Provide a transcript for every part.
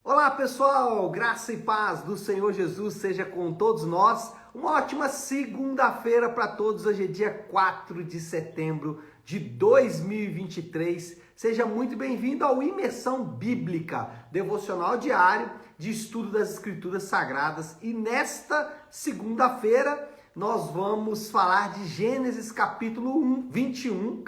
Olá pessoal, graça e paz do Senhor Jesus seja com todos nós. Uma ótima segunda-feira para todos. Hoje é dia 4 de setembro de 2023. Seja muito bem-vindo ao Imersão Bíblica, devocional diário de estudo das Escrituras Sagradas. E nesta segunda-feira nós vamos falar de Gênesis capítulo 21.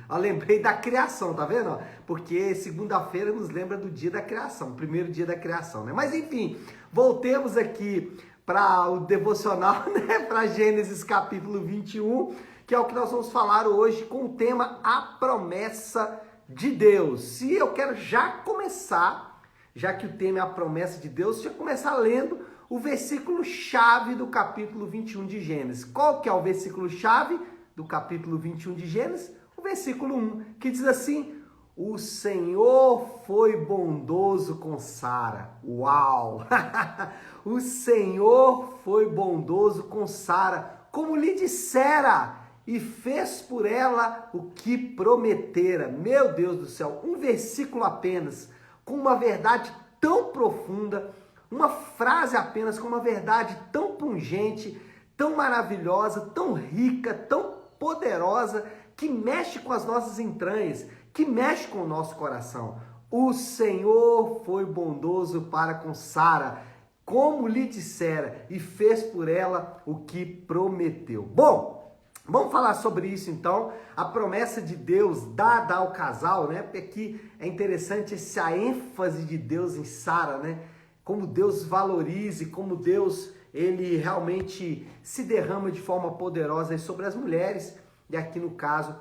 Eu lembrei da criação, tá vendo? Porque segunda-feira nos lembra do dia da criação, primeiro dia da criação, né? Mas enfim, voltemos aqui para o devocional, né? Para Gênesis capítulo 21, que é o que nós vamos falar hoje com o tema A Promessa de Deus. E eu quero já começar, já que o tema é a promessa de Deus, já começar lendo o versículo-chave do capítulo 21 de Gênesis. Qual que é o versículo-chave do capítulo 21 de Gênesis? O versículo 1, que diz assim: o Senhor foi bondoso com Sara. Uau! O Senhor foi bondoso com Sara, como lhe dissera, e fez por ela o que prometera. Meu Deus do céu, um versículo apenas, com uma verdade tão profunda, uma frase apenas com uma verdade tão pungente, tão maravilhosa, tão rica, tão poderosa, que mexe com as nossas entranhas, que mexe com o nosso coração. O Senhor foi bondoso para com Sara, como lhe dissera, e fez por ela o que prometeu. Bom, vamos falar sobre isso então, a promessa de Deus dada ao casal, né? Porque aqui é interessante essa ênfase de Deus em Sara, né? Como Deus valoriza, como Deus ele realmente se derrama de forma poderosa sobre as mulheres. E aqui no caso,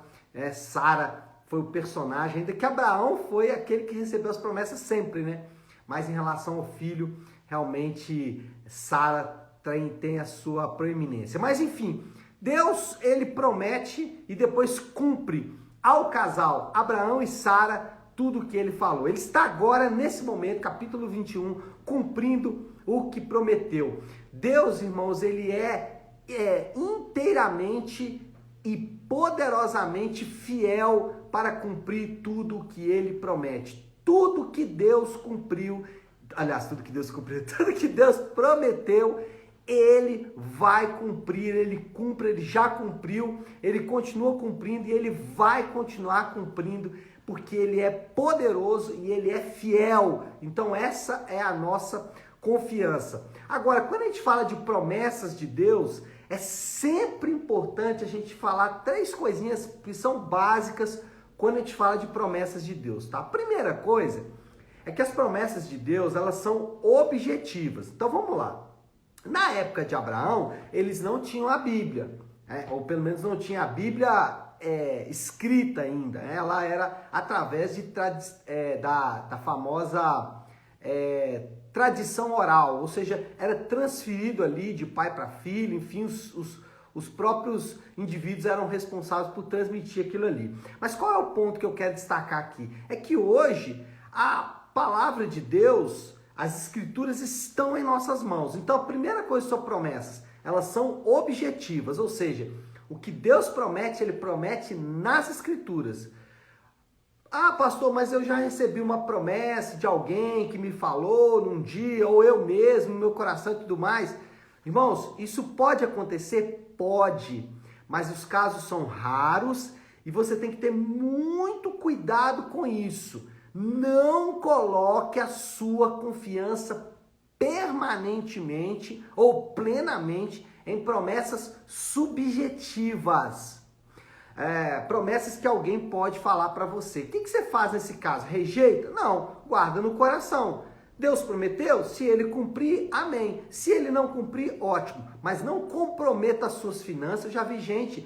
Sara foi o personagem, ainda que Abraão foi aquele que recebeu as promessas sempre, né? Mas em relação ao filho, realmente Sara tem a sua proeminência. Mas enfim, Deus ele promete e depois cumpre ao casal Abraão e Sara tudo o que ele falou. Ele está agora, nesse momento, capítulo 21, cumprindo o que prometeu. Deus, irmãos, ele é inteiramente e poderosamente fiel para cumprir tudo o que ele promete. Tudo que Deus cumpriu, aliás, tudo que Deus prometeu, ele vai cumprir, ele cumpre, ele já cumpriu, ele continua cumprindo e ele vai continuar cumprindo, porque ele é poderoso e ele é fiel. Então essa é a nossa confiança. Agora, quando a gente fala de promessas de Deus, é sempre importante a gente falar três coisinhas que são básicas quando a gente fala de promessas de Deus, tá? A primeira coisa é que as promessas de Deus, elas são objetivas. Então vamos lá. Na época de Abraão, eles não tinham a Bíblia, ou pelo menos não tinha a Bíblia escrita ainda. Ela era através da famosa tradição oral, ou seja, era transferido ali de pai para filho, enfim, os próprios indivíduos eram responsáveis por transmitir aquilo ali. Mas qual é o ponto que eu quero destacar aqui? É que hoje a palavra de Deus, as escrituras estão em nossas mãos. Então a primeira coisa sobre promessas, elas são objetivas, ou seja, o que Deus promete, ele promete nas escrituras. Ah, pastor, mas eu já recebi uma promessa de alguém que me falou num dia, ou eu mesmo, no meu coração e tudo mais. Irmãos, isso pode acontecer? Pode, mas os casos são raros e você tem que ter muito cuidado com isso. Não coloque a sua confiança permanentemente ou plenamente em promessas subjetivas. Promessas que alguém pode falar para você. O que você faz nesse caso? Rejeita? Não, guarda no coração. Deus prometeu? Se ele cumprir, amém. Se ele não cumprir, ótimo. Mas não comprometa as suas finanças. Eu já vi gente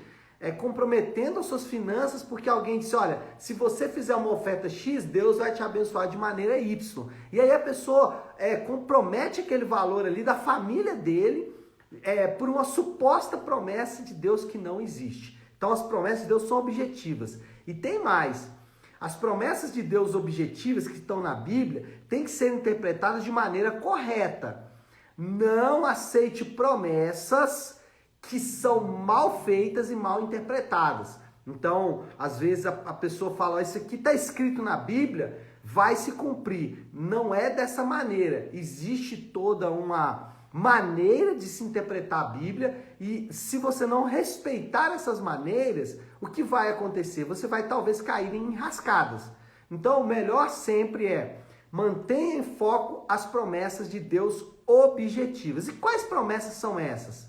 comprometendo as suas finanças porque alguém disse, olha, se você fizer uma oferta X, Deus vai te abençoar de maneira Y. E aí a pessoa compromete aquele valor ali da família dele por uma suposta promessa de Deus que não existe. Então as promessas de Deus são objetivas. E tem mais. As promessas de Deus objetivas que estão na Bíblia têm que ser interpretadas de maneira correta. Não aceite promessas que são mal feitas e mal interpretadas. Então, às vezes a pessoa fala, isso aqui está escrito na Bíblia, vai se cumprir. Não é dessa maneira. Existe toda uma maneira de se interpretar a Bíblia e se você não respeitar essas maneiras, o que vai acontecer? Você vai talvez cair em enrascadas. Então, o melhor sempre é mantenha em foco as promessas de Deus objetivas. E quais promessas são essas?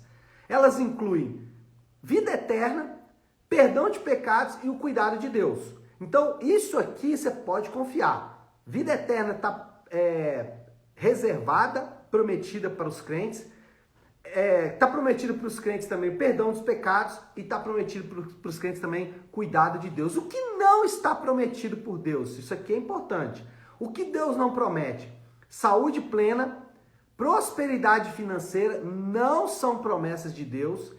Elas incluem vida eterna, perdão de pecados e o cuidado de Deus. Então, isso aqui você pode confiar. Vida eterna está reservada, prometida para os crentes. Está prometido para os crentes também perdão dos pecados e está prometido para os crentes também cuidado de Deus. O que não está prometido por Deus? Isso aqui é importante. O que Deus não promete? Saúde plena, prosperidade financeira não são promessas de Deus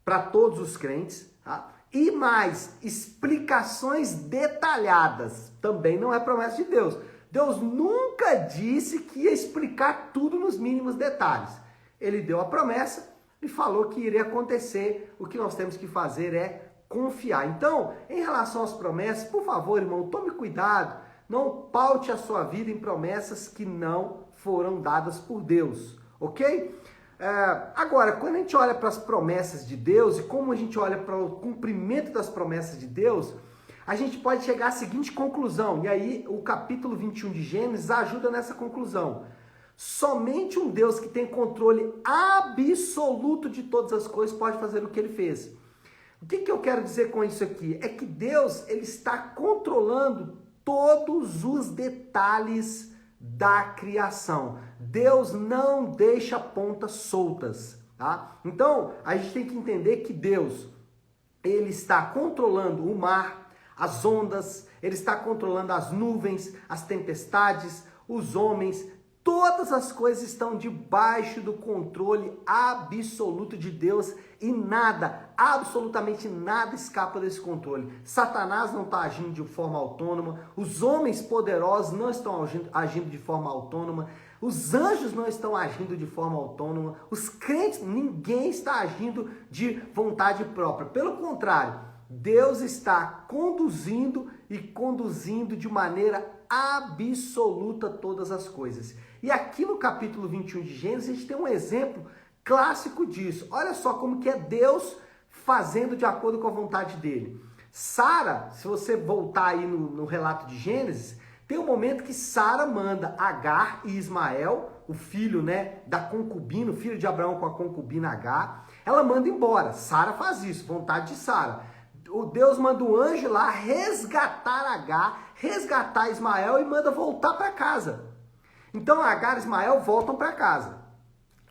para todos os crentes, tá? E mais, explicações detalhadas também não é promessa de Deus. Deus nunca disse que ia explicar tudo nos mínimos detalhes. Ele deu a promessa e falou que iria acontecer. O que nós temos que fazer é confiar. Então, em relação às promessas, por favor, irmão, tome cuidado. Não paute a sua vida em promessas que não foram dadas por Deus, ok? Agora, quando a gente olha para as promessas de Deus e como a gente olha para o cumprimento das promessas de Deus, a gente pode chegar à seguinte conclusão. E aí, o capítulo 21 de Gênesis ajuda nessa conclusão. Somente um Deus que tem controle absoluto de todas as coisas pode fazer o que ele fez. O que eu quero dizer com isso aqui? É que Deus ele está controlando todos os detalhes da criação. Deus não deixa pontas soltas, tá? Então, a gente tem que entender que Deus, ele está controlando o mar, as ondas, ele está controlando as nuvens, as tempestades, os homens, todas as coisas estão debaixo do controle absoluto de Deus e nada, absolutamente nada escapa desse controle. Satanás não está agindo de forma autônoma, os homens poderosos não estão agindo de forma autônoma, os anjos não estão agindo de forma autônoma, os crentes, ninguém está agindo de vontade própria. Pelo contrário, Deus está conduzindo e conduzindo de maneira absoluta todas as coisas. E aqui no capítulo 21 de Gênesis, a gente tem um exemplo clássico disso. Olha só como que é Deus fazendo de acordo com a vontade dele. Sara, se você voltar aí no relato de Gênesis, tem um momento que Sara manda Agar e Ismael, o filho, da concubina, o filho de Abraão com a concubina Agar, ela manda embora. Sara faz isso, vontade de Sara. O Deus manda um anjo lá resgatar Agar, resgatar Ismael e manda voltar para casa. Então Agar e Ismael voltam para casa.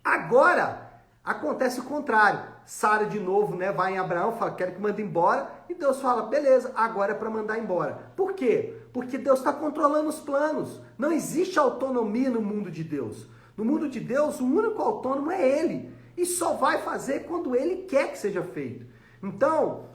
Agora acontece o contrário. Sara de novo, vai em Abraão, fala, quero que mande embora. E Deus fala, beleza, agora é para mandar embora. Por quê? Porque Deus está controlando os planos. Não existe autonomia no mundo de Deus. No mundo de Deus, o único autônomo é Ele. E só vai fazer quando Ele quer que seja feito. Então,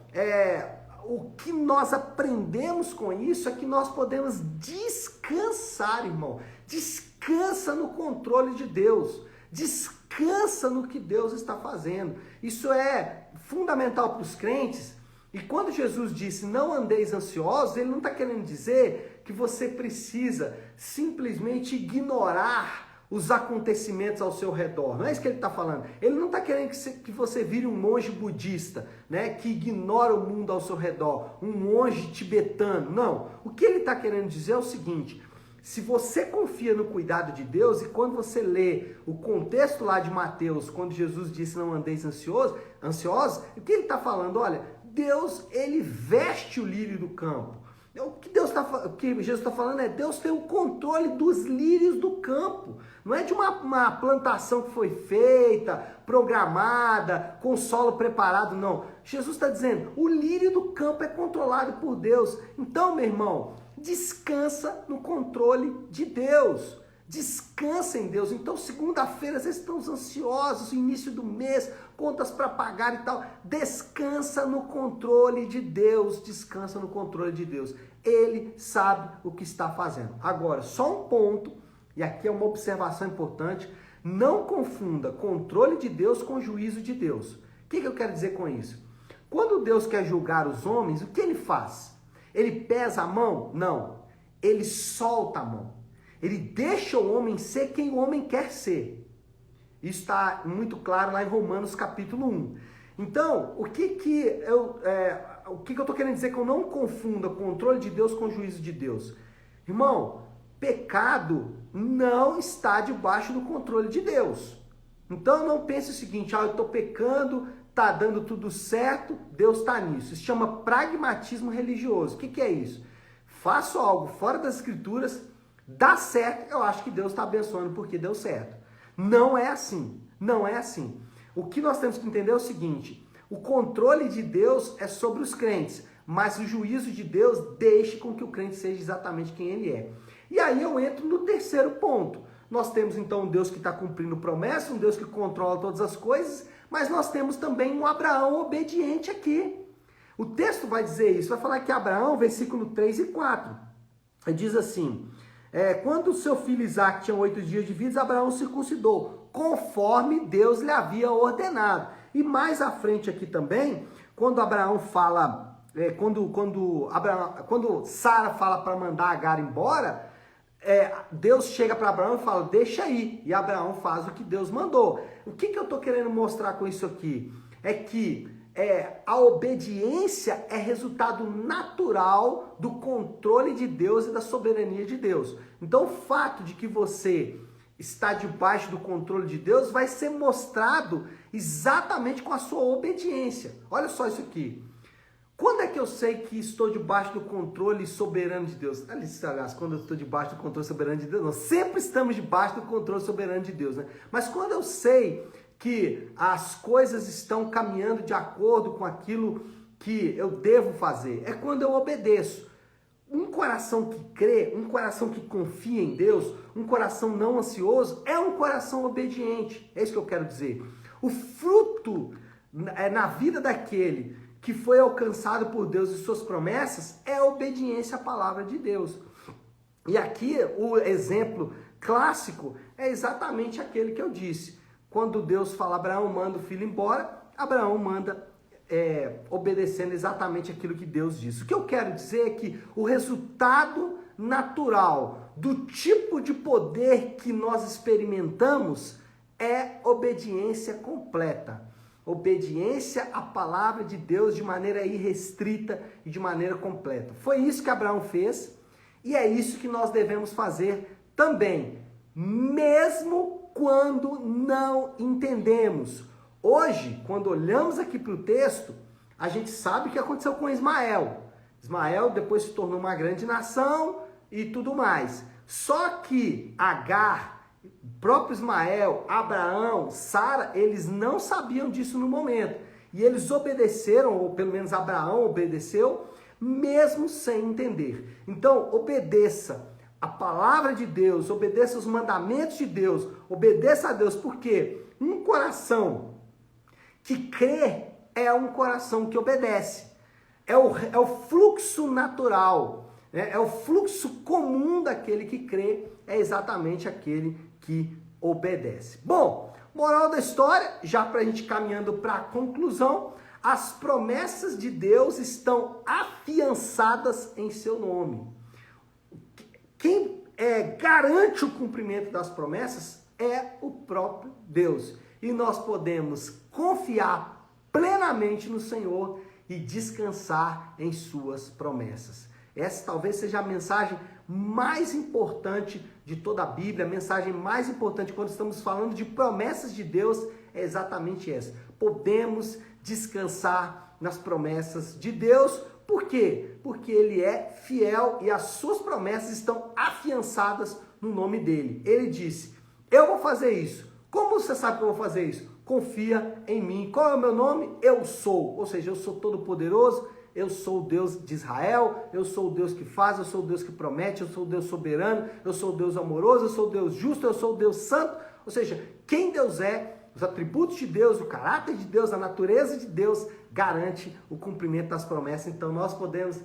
o que nós aprendemos com isso é que nós podemos descansar, irmão. Descansa no controle de Deus. Descansa no que Deus está fazendo. Isso é fundamental para os crentes. E quando Jesus disse, não andeis ansiosos, ele não está querendo dizer que você precisa simplesmente ignorar os acontecimentos ao seu redor. Não é isso que ele está falando. Ele não está querendo que você vire um monge budista, que ignora o mundo ao seu redor, um monge tibetano. Não. O que ele está querendo dizer é o seguinte: se você confia no cuidado de Deus, e quando você lê o contexto lá de Mateus, quando Jesus disse não andeis ansiosos, o que ele está falando? Olha, Deus, ele veste o lírio do campo. O que Jesus está falando é, Deus tem o controle dos lírios do campo. Não é de uma plantação que foi feita, programada, com solo preparado, não. Jesus está dizendo, o lírio do campo é controlado por Deus. Então, meu irmão, descansa no controle de Deus. Descansa em Deus. Então, segunda-feira, vocês estão ansiosos, início do mês, contas para pagar e tal. Descansa no controle de Deus. Descansa no controle de Deus. Ele sabe o que está fazendo. Agora, só um ponto, e aqui é uma observação importante, não confunda controle de Deus com juízo de Deus. O que eu quero dizer com isso? Quando Deus quer julgar os homens, o que ele faz? Ele pesa a mão? Não. ele solta a mão. Ele deixa o homem ser quem o homem quer ser. Isso está muito claro lá em Romanos capítulo 1. Então, o que eu estou querendo dizer que eu não confunda controle de Deus com o juízo de Deus? Irmão, pecado não está debaixo do controle de Deus. Então não pense o seguinte, eu estou pecando, está dando tudo certo, Deus está nisso. Isso chama pragmatismo religioso. O que é isso? Faço algo fora das escrituras, dá certo, eu acho que Deus está abençoando porque deu certo. Não é assim, não é assim. O que nós temos que entender é o seguinte, o controle de Deus é sobre os crentes, mas o juízo de Deus deixa com que o crente seja exatamente quem ele é. E aí eu entro no terceiro ponto. Nós temos então um Deus que está cumprindo promessa, um Deus que controla todas as coisas, mas nós temos também um Abraão obediente aqui. O texto vai dizer isso, vai falar que Abraão, versículo 3 e 4, diz assim, quando o seu filho Isaque tinha 8 dias de vida, Abraão circuncidou, conforme Deus lhe havia ordenado. E mais à frente aqui também, quando Abraão fala, quando Sara fala para mandar Agar embora, Deus chega para Abraão e fala, deixa aí. E Abraão faz o que Deus mandou. O que eu estou querendo mostrar com isso aqui? É que a obediência é resultado natural do controle de Deus e da soberania de Deus. Então o fato de que você está debaixo do controle de Deus vai ser mostrado exatamente com a sua obediência. Olha só isso aqui. Quando é que eu sei que estou debaixo do controle soberano de Deus? Aliás, quando eu estou debaixo do controle soberano de Deus, nós sempre estamos debaixo do controle soberano de Deus, né? Mas quando eu sei que as coisas estão caminhando de acordo com aquilo que eu devo fazer, é quando eu obedeço. Um coração que crê, um coração que confia em Deus, um coração não ansioso, é um coração obediente. É isso que eu quero dizer. O fruto na vida daquele que foi alcançado por Deus e suas promessas é a obediência à palavra de Deus. E aqui o exemplo clássico é exatamente aquele que eu disse. Quando Deus fala, Abraão manda o filho embora, Abraão manda obedecendo exatamente aquilo que Deus disse. O que eu quero dizer é que o resultado natural do tipo de poder que nós experimentamos é obediência completa. Obediência à palavra de Deus de maneira irrestrita e de maneira completa. Foi isso que Abraão fez e é isso que nós devemos fazer também, mesmo quando não entendemos. Hoje, quando olhamos aqui para o texto, a gente sabe o que aconteceu com Ismael. Ismael depois se tornou uma grande nação e tudo mais. Só que Agar, próprio Ismael, Abraão, Sara, eles não sabiam disso no momento. E eles obedeceram, ou pelo menos Abraão obedeceu, mesmo sem entender. Então, obedeça a palavra de Deus, obedeça os mandamentos de Deus, obedeça a Deus, porque um coração que crê é um coração que obedece. É o fluxo natural, né? É o fluxo comum daquele que crê, é exatamente aquele que obedece. Bom, moral da história, já para a gente caminhando para a conclusão, as promessas de Deus estão afiançadas em seu nome. Quem garante o cumprimento das promessas é o próprio Deus. E nós podemos confiar plenamente no Senhor e descansar em suas promessas. Essa talvez seja a mensagem mais importante de toda a Bíblia, a mensagem mais importante quando estamos falando de promessas de Deus é exatamente essa. Podemos descansar nas promessas de Deus. Por quê? Porque Ele é fiel e as suas promessas estão afiançadas no nome dEle. Ele disse, eu vou fazer isso. Como você sabe que eu vou fazer isso? Confia em mim. Qual é o meu nome? Eu sou. Ou seja, eu sou todo poderoso, eu sou o Deus de Israel, eu sou o Deus que faz, eu sou o Deus que promete, eu sou o Deus soberano, eu sou o Deus amoroso, eu sou o Deus justo, eu sou o Deus santo. Ou seja, quem Deus é, os atributos de Deus, o caráter de Deus, a natureza de Deus garante o cumprimento das promessas. Então nós podemos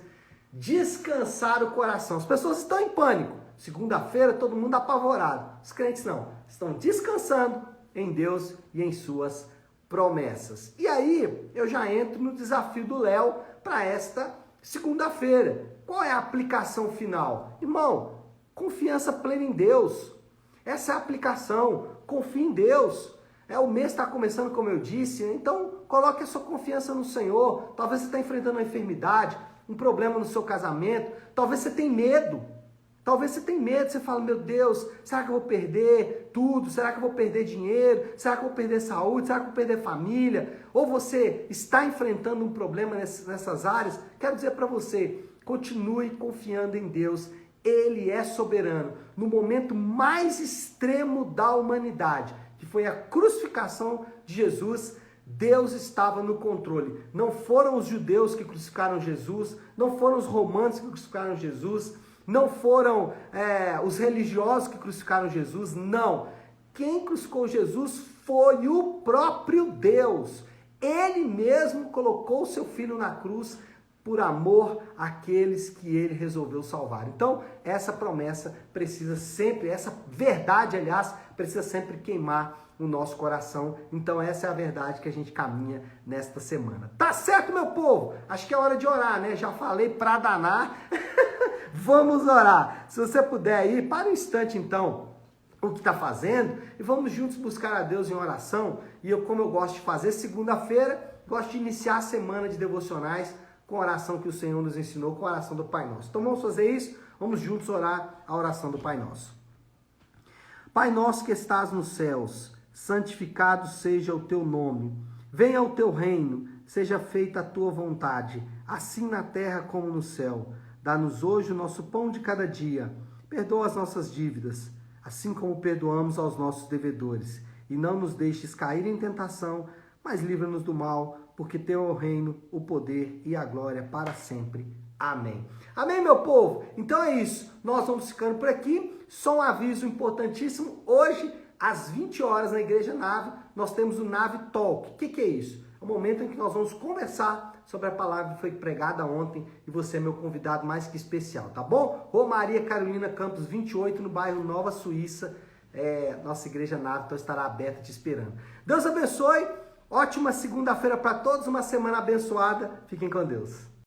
descansar o coração. As pessoas estão em pânico. Segunda-feira, todo mundo apavorado. Os crentes não. Estão descansando em Deus e em suas promessas. E aí, eu já entro no desafio do Léo para esta segunda-feira. qual é a aplicação final? Irmão, confiança plena em Deus. Essa é a aplicação. Confie em Deus. O mês está começando, como eu disse, então coloque a sua confiança no Senhor. Talvez você está enfrentando uma enfermidade, um problema no seu casamento, talvez você tenha medo. Talvez você tenha medo, você fala, meu Deus, será que eu vou perder tudo? Será que eu vou perder dinheiro? Será que eu vou perder saúde? Será que eu vou perder família? Ou você está enfrentando um problema nessas áreas? Quero dizer para você, continue confiando em Deus. Ele é soberano. No momento mais extremo da humanidade, que foi a crucificação de Jesus, Deus estava no controle. Não foram os judeus que crucificaram Jesus, não foram os romanos que crucificaram Jesus, não foram os religiosos que crucificaram Jesus, não. Quem crucificou Jesus foi o próprio Deus. Ele mesmo colocou o seu filho na cruz por amor àqueles que ele resolveu salvar. Então, essa promessa precisa sempre, essa verdade, aliás, precisa sempre queimar o nosso coração. Então, essa é a verdade que a gente caminha nesta semana. Tá certo, meu povo? Acho que é hora de orar, né? Já falei pra danar. Vamos orar. Se você puder aí, para um instante então o que está fazendo e vamos juntos buscar a Deus em oração. E como eu gosto de fazer segunda-feira, gosto de iniciar a semana de devocionais com a oração que o Senhor nos ensinou, com a oração do Pai Nosso. Então vamos fazer isso? Vamos juntos orar a oração do Pai Nosso. Pai nosso que estás nos céus, santificado seja o teu nome. Venha o teu reino, seja feita a tua vontade, assim na terra como no céu. Dá-nos hoje o nosso pão de cada dia. Perdoa as nossas dívidas, assim como perdoamos aos nossos devedores. E não nos deixes cair em tentação, mas livra-nos do mal, porque teu é o reino, o poder e a glória para sempre. Amém. Amém, meu povo? Então é isso. Nós vamos ficando por aqui. Só um aviso importantíssimo. Hoje, às 20 horas, na Igreja Nave, nós temos o Nave Talk. O que é isso? É o momento em que nós vamos conversar sobre a palavra que foi pregada ontem e você é meu convidado mais que especial, tá bom? Romaria Carolina Campos 28, no bairro Nova Suíça. Nossa Igreja Nave então estará aberta te esperando. Deus abençoe. Ótima segunda-feira para todos. Uma semana abençoada. Fiquem com Deus.